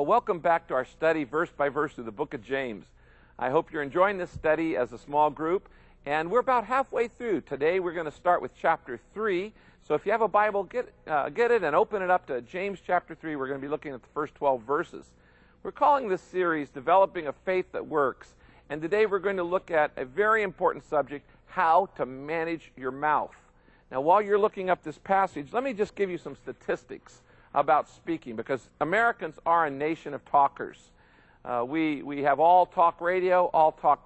Well, welcome back to our study verse by verse through the book of James. I hope you're enjoying this study as a small group, and we're about halfway through. Today we're going to start with chapter 3. So if you have a Bible, get it and open it up to James chapter 3. We're going to be looking at the first 12 verses. We're calling this series Developing a Faith That Works, and today we're going to look at a very important subject, how to manage your mouth. Now, while you're looking up this passage, let me just give you some statistics about speaking, because Americans are a nation of talkers. We have all talk radio, all talk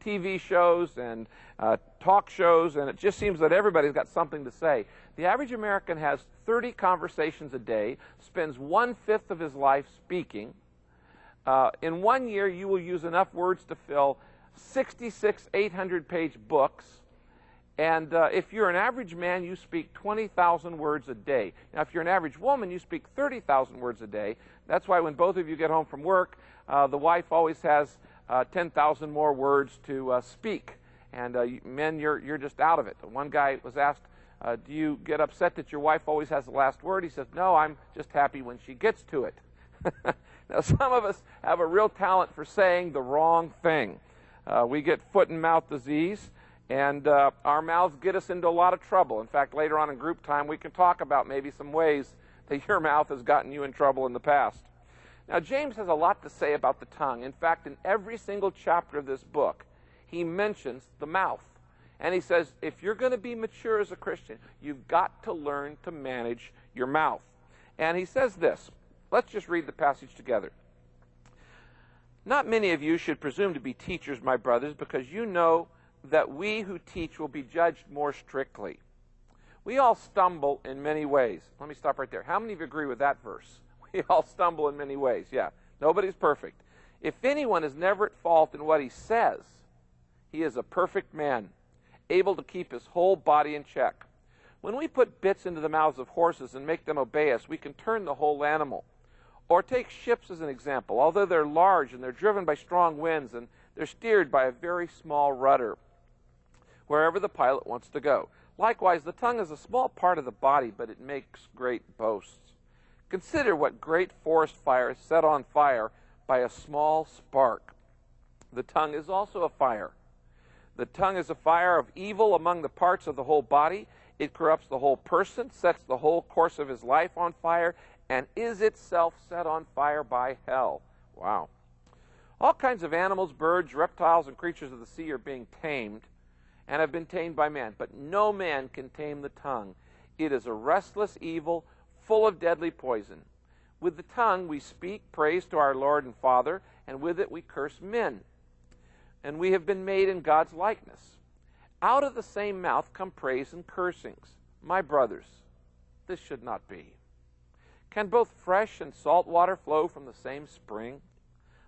TV shows and talk shows, and it just seems that everybody's got something to say. The average American has 30 conversations a day, spends 1/5 of his life speaking. In 1 year, you will use enough words to fill 66 800-page books. And if you're an average man, you speak 20,000 words a day. Now, if you're an average woman, you speak 30,000 words a day. That's why when both of you get home from work, the wife always has 10,000 more words to speak. And men, you're just out of it. One guy was asked, do you get upset that your wife always has the last word? He says, no, I'm just happy when she gets to it. Now, some of us have a real talent for saying the wrong thing. We get foot and mouth disease. And our mouths get us into a lot of trouble. In fact, later on in group time, we can talk about maybe some ways that your mouth has gotten you in trouble in the past. Now, James has a lot to say about the tongue. In fact, in every single chapter of this book, he mentions the mouth. And he says, if you're going to be mature as a Christian, you've got to learn to manage your mouth. And he says this. Let's just read the passage together. Not many of you should presume to be teachers, my brothers, because you know that we who teach will be judged more strictly. We all stumble in many ways. Let me stop right there. How many of you agree with that verse? We all stumble in many ways. Yeah, nobody's perfect. If anyone is never at fault in what he says, he is a perfect man, able to keep his whole body in check. When we put bits into the mouths of horses and make them obey us, we can turn the whole animal. Or take ships as an example. Although they're large and they're driven by strong winds and they're steered by a very small rudder, wherever the pilot wants to go. Likewise, the tongue is a small part of the body, but it makes great boasts. Consider what great forest fire is set on fire by a small spark. The tongue is also a fire. The tongue is a fire of evil among the parts of the whole body. It corrupts the whole person, sets the whole course of his life on fire, and is itself set on fire by hell. Wow. All kinds of animals, birds, reptiles, and creatures of the sea are being tamed and have been tamed by man. But no man can tame the tongue. It is a restless evil, full of deadly poison. With the tongue we speak praise to our Lord and Father, and with it we curse men. And we have been made in God's likeness. Out of the same mouth come praise and cursings. My brothers, this should not be. Can both fresh and salt water flow from the same spring?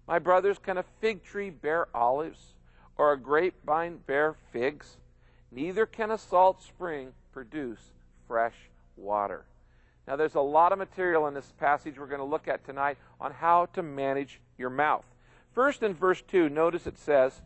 My brothers, can a fig tree bear olives, or a grapevine bear figs? Neither can a salt spring produce fresh water. Now, there's a lot of material in this passage we're going to look at tonight on how to manage your mouth. First, in verse 2, notice it says,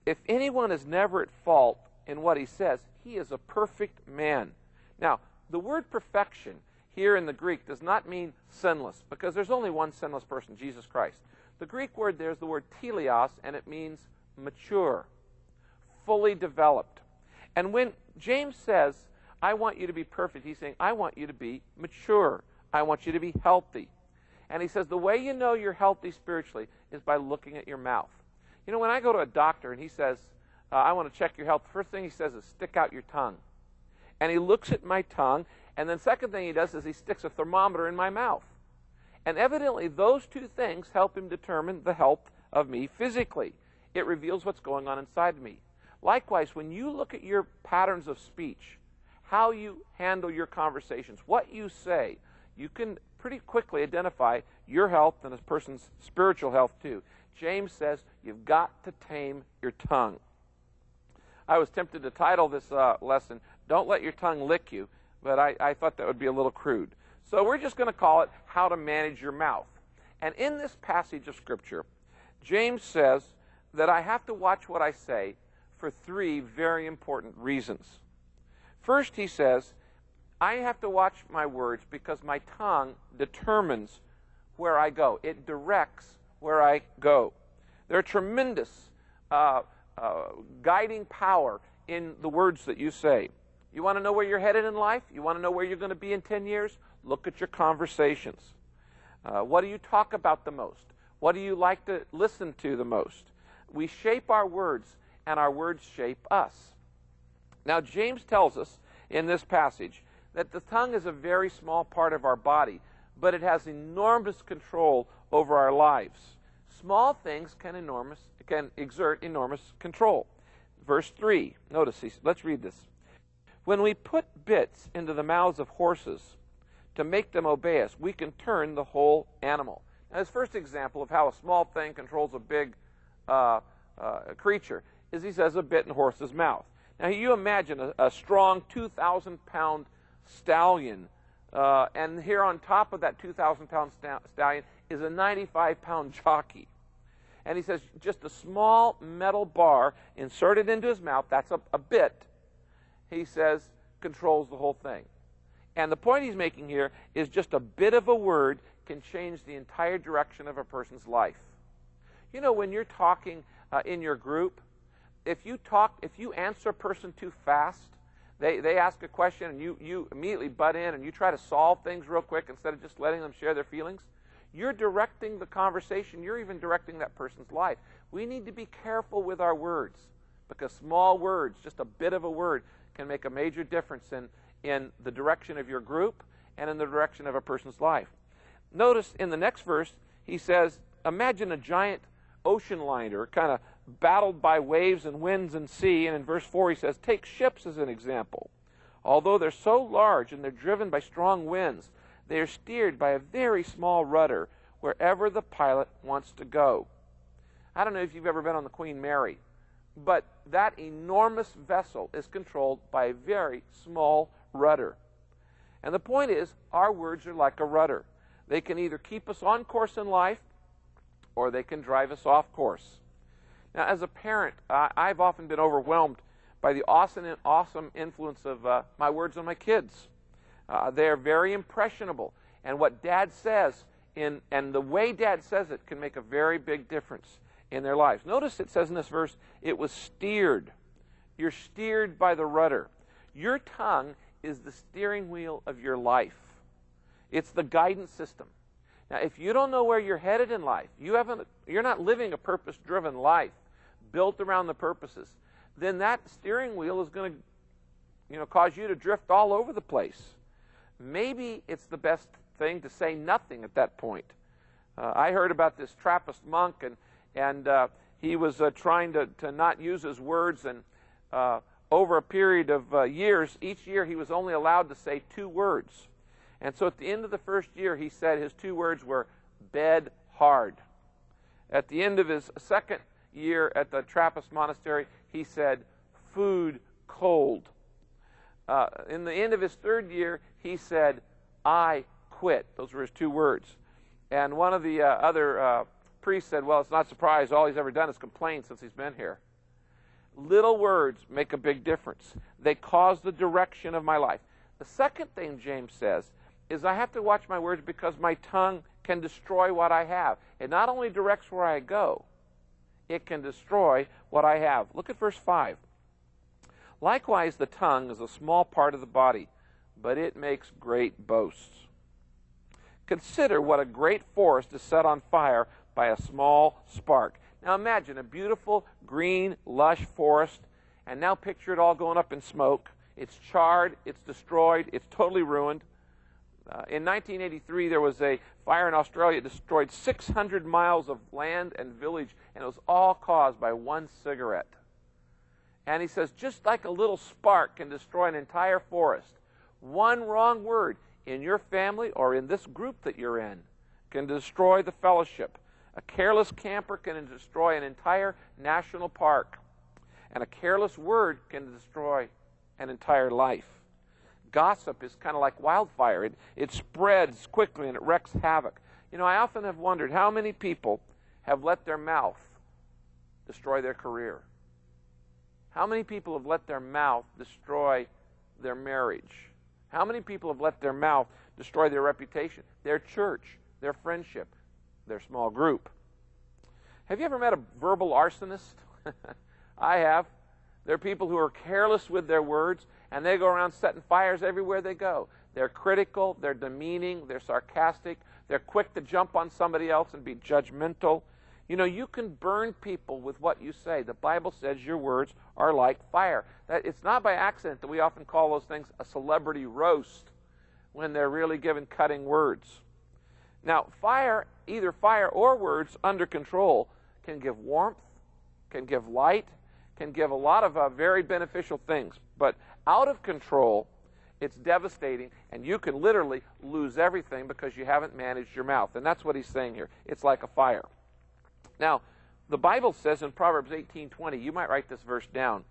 if anyone is never at fault in what he says, he is a perfect man. Now, the word perfection here in the Greek does not mean sinless, because there's only one sinless person, Jesus Christ. The Greek word there is the word teleos, and it means mature, fully developed. And when James says, I want you to be perfect, he's saying, I want you to be mature. I want you to be healthy. And he says, the way you know you're healthy spiritually is by looking at your mouth. You know, when I go to a doctor and he says, I want to check your health, the first thing he says is, stick out your tongue. And he looks at my tongue, and then the second thing he does is he sticks a thermometer in my mouth. And evidently, those two things help him determine the health of me physically. It reveals what's going on inside me. Likewise, when you look at your patterns of speech, how you handle your conversations, what you say, you can pretty quickly identify your health and a person's spiritual health too. James says you've got to tame your tongue. I was tempted to title this lesson, Don't Let Your Tongue Lick You, but I thought that would be a little crude. So we're just going to call it How to Manage Your Mouth. And in this passage of Scripture, James says that I have to watch what I say for three very important reasons. First, he says, I have to watch my words because my tongue determines where I go. It directs where I go. There's tremendous guiding power in the words that you say. You want to know where you're headed in life? You want to know where you're going to be in 10 years? Look at your conversations. What do you talk about the most? What do you like to listen to the most? We shape our words, and our words shape us. Now, James tells us in this passage that the tongue is a very small part of our body, but it has enormous control over our lives. Small things can exert enormous control. Verse 3, notice, let's read this. When we put bits into the mouths of horses to make them obey us, we can turn the whole animal. Now, his first example of how a small thing controls a big creature is he says a bit in a horse's mouth. Now, you imagine a strong 2,000-pound stallion, and here on top of that 2,000-pound stallion is a 95-pound jockey. And he says just a small metal bar inserted into his mouth, that's a bit, he says, controls the whole thing. And the point he's making here is just a bit of a word can change the entire direction of a person's life. You know, when you're talking in your group, if you answer a person too fast, they ask a question and you immediately butt in and you try to solve things real quick instead of just letting them share their feelings, you're directing the conversation. You're even directing that person's life. We need to be careful with our words, because small words, just a bit of a word, can make a major difference in the direction of your group and in the direction of a person's life. Notice in the next verse, he says, imagine a giant ocean liner kind of battled by waves and winds and sea. And in verse 4, he says, take ships as an example. Although they're so large and they're driven by strong winds, they are steered by a very small rudder wherever the pilot wants to go. I don't know if you've ever been on the Queen Mary, but that enormous vessel is controlled by a very small rudder. And the point is, our words are like a rudder. They can either keep us on course in life, or they can drive us off course. Now, as a parent, I've often been overwhelmed by the awesome influence of my words on my kids. They're very impressionable, and what Dad says, and the way Dad says it, can make a very big difference in their lives. Notice it says in this verse, it was steered. You're steered by the rudder. Your tongue is the steering wheel of your life. It's the guidance system. Now, if you don't know where you're headed in life, you're not living a purpose-driven life built around the purposes, then that steering wheel is going to cause you to drift all over the place. Maybe it's the best thing to say nothing at that point. I heard about this Trappist monk, and he was trying to not use his words, and over a period of years, each year he was only allowed to say 2 words. And so at the end of the first year, he said his 2 words were bed hard. At the end of his second year at the Trappist monastery, he said food cold. In the end of his 3rd year, he said, I quit. Those were his 2 words. And one of the other priests said, well, it's not surprised. All he's ever done is complain since he's been here. Little words make a big difference. They cause the direction of my life. The second thing James says is I have to watch my words because my tongue can destroy what I have. It not only directs where I go, it can destroy what I have. Look at verse 5. Likewise, the tongue is a small part of the body, but it makes great boasts. Consider what a great forest is set on fire by a small spark. Now imagine a beautiful, green, lush forest, and now picture it all going up in smoke. It's charred, it's destroyed, it's totally ruined. In 1983, there was a fire in Australia that destroyed 600 miles of land and village, and it was all caused by 1 cigarette. And he says, just like a little spark can destroy an entire forest, one wrong word in your family or in this group that you're in can destroy the fellowship. A careless camper can destroy an entire national park, and a careless word can destroy an entire life. Gossip is kind of like wildfire. It spreads quickly and it wreaks havoc. You know, I often have wondered how many people have let their mouth destroy their career. How many people have let their mouth destroy their marriage? How many people have let their mouth destroy their reputation, their church, their friendship, their small group. Have you ever met a verbal arsonist? I have. There are people who are careless with their words, and they go around setting fires everywhere they go. They're critical, they're demeaning, they're sarcastic, they're quick to jump on somebody else and be judgmental. You know, you can burn people with what you say. The Bible says your words are like fire. It's not by accident that we often call those things a celebrity roast when they're really given cutting words. Now, fire, either fire or words under control, can give warmth, can give light, can give a lot of very beneficial things. But out of control, it's devastating, and you can literally lose everything because you haven't managed your mouth. And that's what he's saying here. It's like a fire. Now, the Bible says in Proverbs 18:20, you might write this verse down,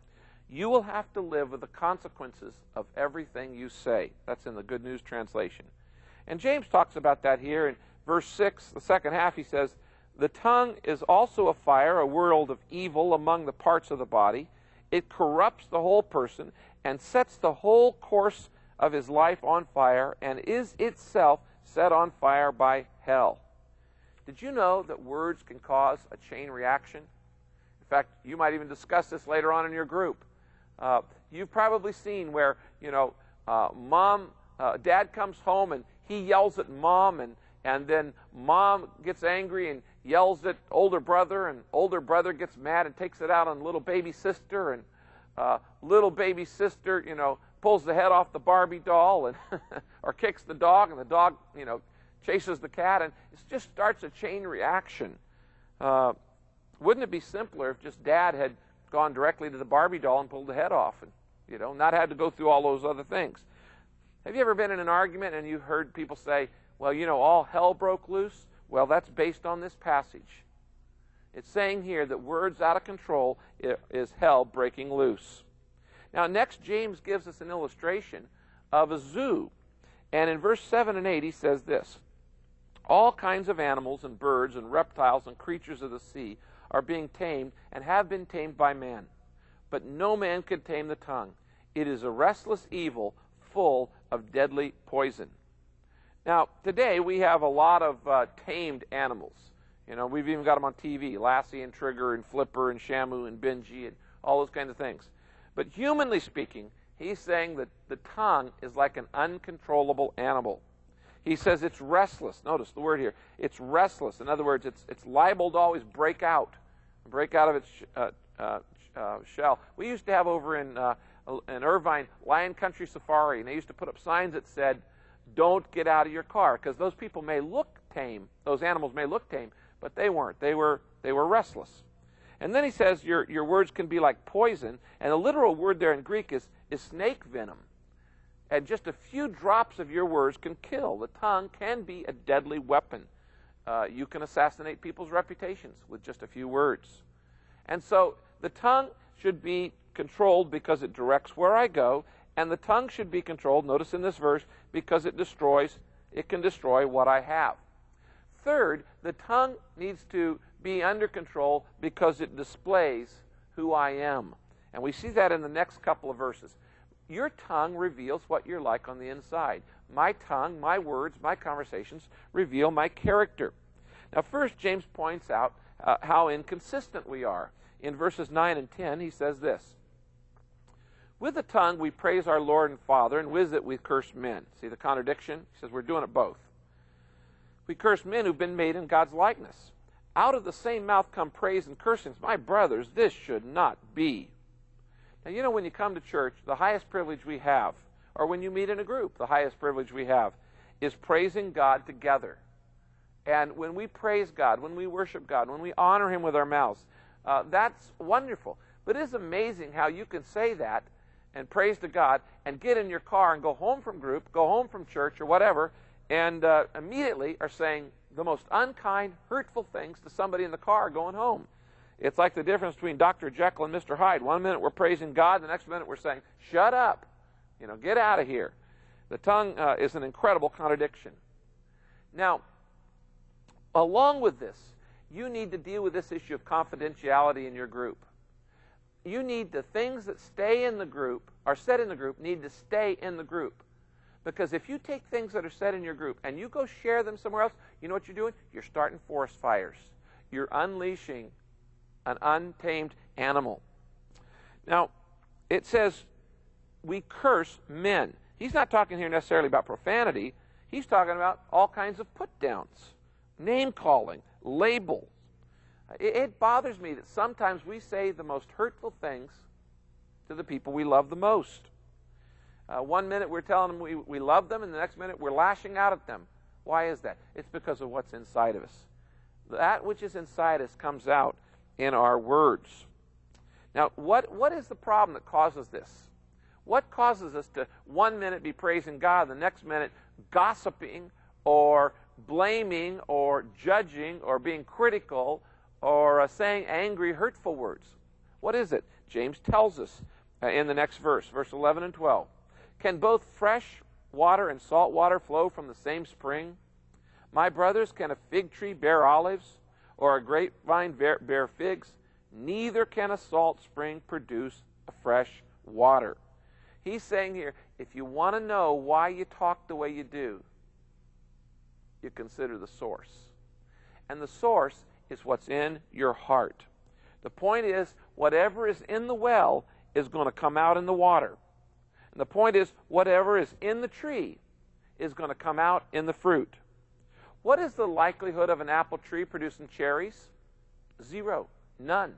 you will have to live with the consequences of everything you say. That's in the Good News Translation. And James talks about that here in verse 6, the second half. He says, the tongue is also a fire, a world of evil among the parts of the body. It corrupts the whole person and sets the whole course of his life on fire, and is itself set on fire by hell. Did you know that words can cause a chain reaction? In fact, you might even discuss this later on in your group. You've probably seen where, you know, dad comes home and he yells at mom, and then mom gets angry and yells at older brother, and older brother gets mad and takes it out on little baby sister, and little baby sister, you know, pulls the head off the Barbie doll, and or kicks the dog, and the dog, you know, chases the cat, and it just starts a chain reaction. Wouldn't it be simpler if just dad had gone directly to the Barbie doll and pulled the head off, and, you know, not had to go through all those other things? Have you ever been in an argument and you heard people say, well, you know, all hell broke loose? Well, that's based on this passage. It's saying here that words out of control is hell breaking loose. Now, next, James gives us an illustration of a zoo. And in verse 7 and 8, he says this, all kinds of animals and birds and reptiles and creatures of the sea are being tamed and have been tamed by man. But no man can tame the tongue. It is a restless evil full of deadly poison. Now, today we have a lot of tamed animals. You know, we've even got them on TV, Lassie and Trigger and Flipper and Shamu and Benji and all those kinds of things. But humanly speaking, he's saying that the tongue is like an uncontrollable animal. He says it's restless. Notice the word here. It's restless. In other words, it's liable to always break out of its shell. We used to have over in Irvine, Lion Country Safari, and they used to put up signs that said, don't get out of your car, because those people may look tame, those animals may look tame, but they weren't. They were restless. And then he says your words can be like poison, and the literal word there in Greek is snake venom. And just a few drops of your words can kill. The tongue can be a deadly weapon. You can assassinate people's reputations with just a few words. And so the tongue should be controlled because it directs where I go, and the tongue should be controlled, notice in this verse, because it can destroy what I have. Third, the tongue needs to be under control because it displays who I am. And we see that in the next couple of verses. Your tongue reveals what you're like on the inside. My tongue, my words, my conversations reveal my character. Now, first, James points out how inconsistent we are. In verses 9 and 10, he says this, with the tongue we praise our Lord and Father, and with it we curse men. See the contradiction? He says we're doing it both. We curse men who've been made in God's likeness. Out of the same mouth come praise and cursings. My brothers, this should not be. Now, you know, when you come to church, the highest privilege we have, or when you meet in a group, the highest privilege we have, is praising God together. And when we praise God, when we worship God, when we honor Him with our mouths, that's wonderful. But it is amazing how you can say that and praise to God and get in your car and go home from group, go home from church or whatever, and immediately are saying the most unkind, hurtful things to somebody in the car going home. It's like the difference between Dr. Jekyll and Mr. Hyde. One minute we're praising God, the next minute we're saying, shut up, you know, get out of here. The tongue is an incredible contradiction. Now, along with this, you need to deal with this issue of confidentiality in your group. You need the things that stay in the group, are said in the group, need to stay in the group. Because if you take things that are said in your group and you go share them somewhere else, you know what you're doing? You're starting forest fires. You're unleashing an untamed animal. Now, it says we curse men. He's not talking here necessarily about profanity. He's talking about all kinds of put-downs, name-calling, labels. It bothers me that sometimes we say the most hurtful things to the people we love the most. One minute we're telling them we love them, and the next minute we're lashing out at them. Why is that? It's because of what's inside of us. That which is inside us comes out in our words. Now, what is the problem that causes this? What causes us to one minute be praising God, the next minute gossiping or blaming or judging or being critical or saying angry, hurtful words? What is it? James tells us in the next verse, verse 11 and 12. Can both fresh water and salt water flow from the same spring? My brothers, can a fig tree bear olives, or a grapevine bear figs? Neither can a salt spring produce a fresh water. He's saying here, if you want to know why you talk the way you do, you consider the source. And the source is what's in your heart. The point is, whatever is in the well is going to come out in the water. And the point is, whatever is in the tree is going to come out in the fruit. What is the likelihood of an apple tree producing cherries? 0. None.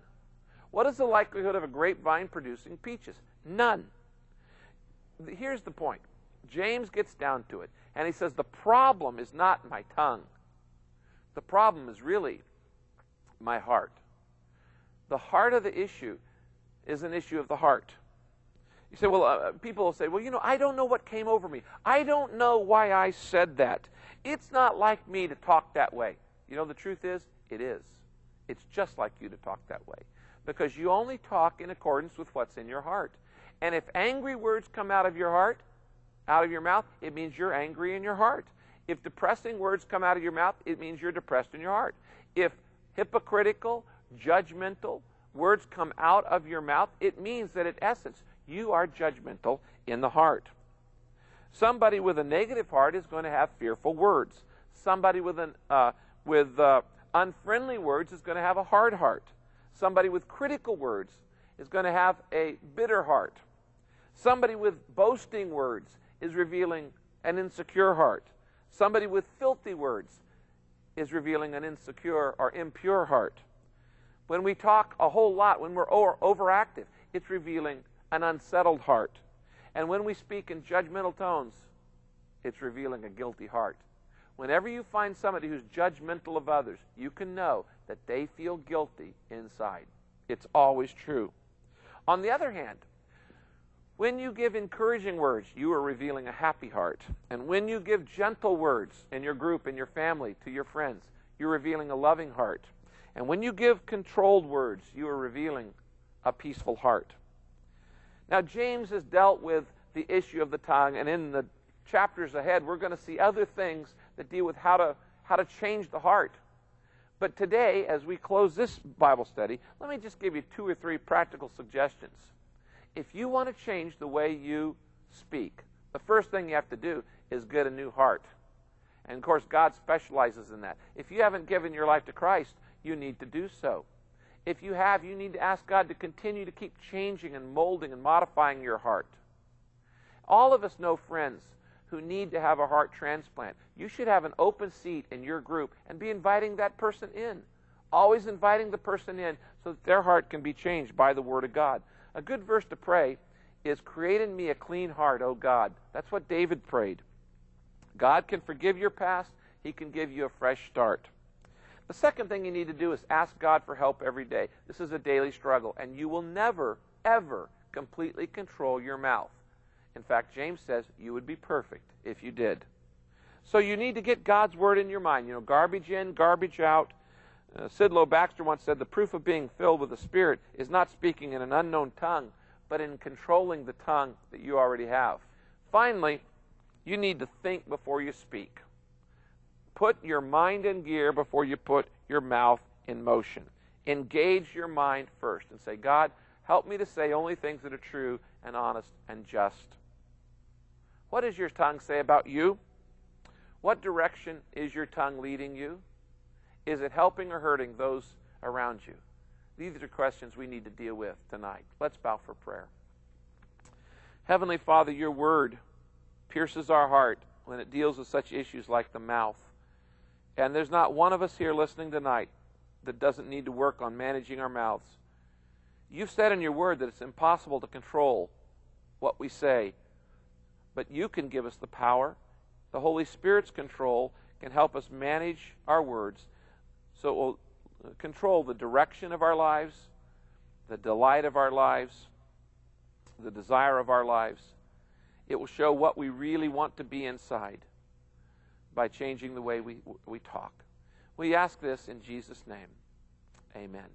What is the likelihood of a grapevine producing peaches? None. Here's the point. James gets down to it, and he says the problem is not my tongue. The problem is really my heart. The heart of the issue is an issue of the heart. You say, well, people will say, well, I don't know what came over me. I don't know why I said that. It's not like me to talk that way. The truth is, it is. It's just like you to talk that way. Because you only talk in accordance with what's in your heart. And if angry words come out of your heart, out of your mouth, it means you're angry in your heart. If depressing words come out of your mouth, it means you're depressed in your heart. If hypocritical, judgmental words come out of your mouth, it means that in essence, you are judgmental in the heart. Somebody with a negative heart is going to have fearful words. Somebody with unfriendly words is going to have a hard heart. Somebody with critical words is going to have a bitter heart. Somebody with boasting words is revealing an insecure heart. Somebody with filthy words is revealing an insecure or impure heart. When we talk a whole lot, when we're overactive, it's revealing an unsettled heart. And when we speak in judgmental tones, it's revealing a guilty heart. Whenever you find somebody who's judgmental of others, you can know that they feel guilty inside. It's always true. On the other hand, when you give encouraging words, you are revealing a happy heart. And when you give gentle words in your group, in your family, to your friends, you're revealing a loving heart. And when you give controlled words, you are revealing a peaceful heart. Now, James has dealt with the issue of the tongue, and in the chapters ahead, we're going to see other things that deal with how to change the heart. But today, as we close this Bible study, let me just give you 2 or 3 practical suggestions. If you want to change the way you speak, the first thing you have to do is get a new heart. And, of course, God specializes in that. If you haven't given your life to Christ, you need to do so. If you have, you need to ask God to continue to keep changing and molding and modifying your heart. All of us know friends who need to have a heart transplant. You should have an open seat in your group and be inviting that person in. Always inviting the person in so that their heart can be changed by the Word of God. A good verse to pray is, create in me a clean heart, O God. That's what David prayed. God can forgive your past. He can give you a fresh start. The second thing you need to do is ask God for help every day. This is a daily struggle, and you will never, ever completely control your mouth. In fact, James says you would be perfect if you did. So you need to get God's Word in your mind. Garbage in, garbage out. Sidlow Baxter once said, the proof of being filled with the Spirit is not speaking in an unknown tongue, but in controlling the tongue that you already have. Finally, you need to think before you speak. Put your mind in gear before you put your mouth in motion. Engage your mind first and say, God, help me to say only things that are true and honest and just. What does your tongue say about you? What direction is your tongue leading you? Is it helping or hurting those around you? These are questions we need to deal with tonight. Let's bow for prayer. Heavenly Father, your word pierces our heart when it deals with such issues like the mouth. And there's not one of us here listening tonight that doesn't need to work on managing our mouths. You've said in your word that it's impossible to control what we say, but you can give us the power. The Holy Spirit's control can help us manage our words so it will control the direction of our lives, the delight of our lives, the desire of our lives. It will show what we really want to be inside by changing the way we talk. We ask this in Jesus' name. Amen.